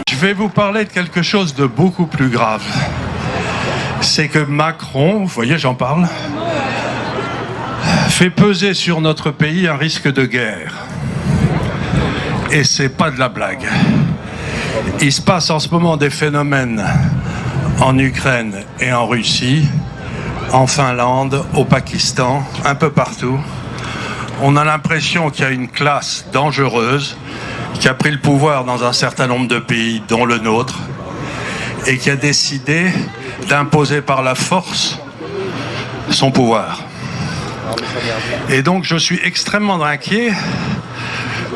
Je vais vous parler de quelque chose de beaucoup plus grave. C'est que Macron, vous voyez, j'en parle, fait peser sur notre pays un risque de guerre. Et c'est pas de la blague. Il se passe en ce moment des phénomènes en Ukraine et en Russie, en Finlande, au Pakistan, un peu partout. On a l'impression qu'il y a une classe dangereuse qui a pris le pouvoir dans un certain nombre de pays, dont le nôtre, et qui a décidé d'imposer par la force son pouvoir. Et donc je suis extrêmement inquiet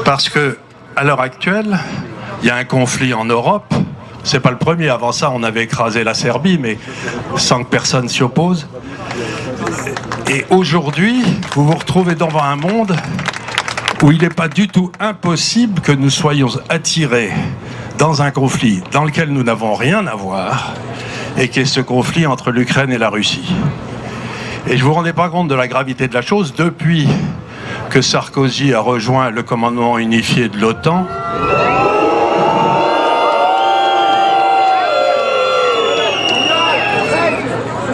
parce que, à l'heure actuelle, il y a un conflit en Europe. C'est pas le premier. Avant ça, on avait écrasé la Serbie, mais sans que personne s'y oppose. Et aujourd'hui, vous vous retrouvez devant un monde où il n'est pas du tout impossible que nous soyons attirés dans un conflit dans lequel nous n'avons rien à voir, et qui est ce conflit entre l'Ukraine et la Russie. Et je ne vous rendais pas compte de la gravité de la chose depuis que Sarkozy a rejoint le commandement unifié de l'OTAN.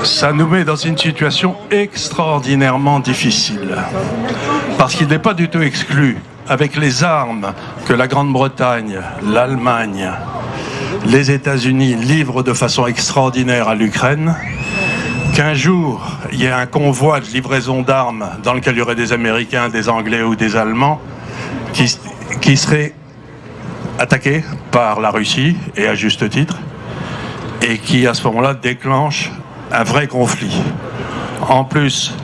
Ça nous met dans une situation extraordinairement difficile. Parce qu'il n'est pas du tout exclu, avec les armes que la Grande-Bretagne, l'Allemagne, les États-Unis livrent de façon extraordinaire à l'Ukraine, qu'un jour, il y ait un convoi de livraison d'armes dans lequel il y aurait des Américains, des Anglais ou des Allemands qui seraient attaqués par la Russie, et à juste titre, et qui, à ce moment-là, déclenche un vrai conflit. En plus,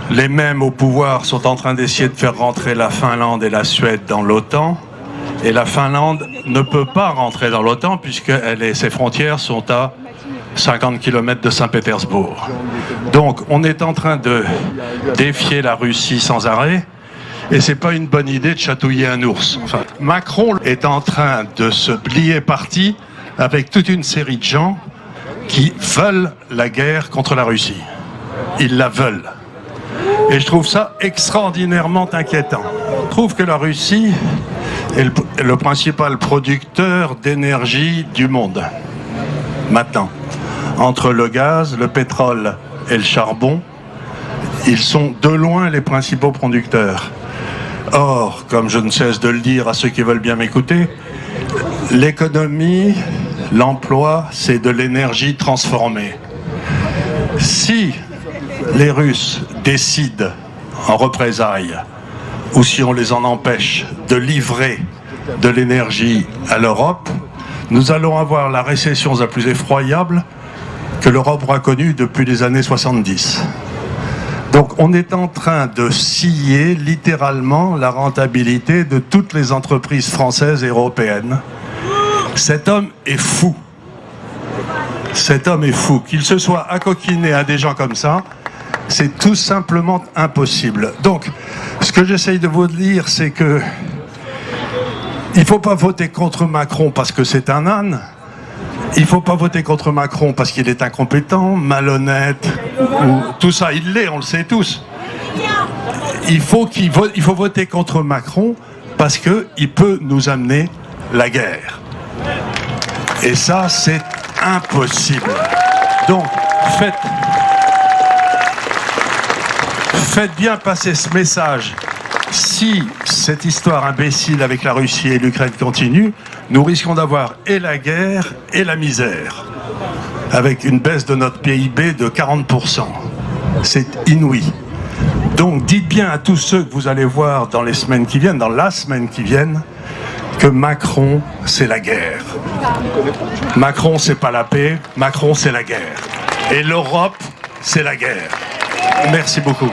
les mêmes au pouvoir sont en train d'essayer de faire rentrer la Finlande et la Suède dans l'OTAN, et la Finlande ne peut pas rentrer dans l'OTAN puisque ses frontières sont à 50 km de Saint-Pétersbourg. Donc, on est en train de défier la Russie sans arrêt, et c'est pas une bonne idée de chatouiller un ours. Enfin, Macron est en train de se plier parti avec toute une série de gens qui veulent la guerre contre la Russie. Ils la veulent. Et je trouve ça extraordinairement inquiétant. Je trouve que la Russie est le principal producteur d'énergie du monde. Maintenant, entre le gaz, le pétrole et le charbon, ils sont de loin les principaux producteurs. Or, comme je ne cesse de le dire à ceux qui veulent bien m'écouter, l'économie, l'emploi, c'est de l'énergie transformée. Si les Russes décident, en représailles, ou si on les en empêche, de livrer de l'énergie à l'Europe, nous allons avoir la récession la plus effroyable que l'Europe aura connue depuis les années 70. Donc on est en train de scier littéralement la rentabilité de toutes les entreprises françaises et européennes. Cet homme est fou. Cet homme est fou. Qu'il se soit accoquiné à des gens comme ça, c'est tout simplement impossible. Donc, ce que j'essaye de vous dire, c'est que il ne faut pas voter contre Macron parce que c'est un âne. Il ne faut pas voter contre Macron parce qu'il est incompétent, malhonnête, ou tout ça. Il l'est, on le sait tous. Il faut voter contre Macron parce qu'il peut nous amener la guerre. Et ça, c'est impossible. Donc, faites bien passer ce message. Si cette histoire imbécile avec la Russie et l'Ukraine continue, nous risquons d'avoir et la guerre et la misère, avec une baisse de notre PIB de 40%. C'est inouï. Donc dites bien à tous ceux que vous allez voir dans les semaines qui viennent, dans la semaine qui vienne, que Macron, c'est la guerre. Macron, c'est pas la paix, Macron, c'est la guerre. Et l'Europe, c'est la guerre. Merci beaucoup.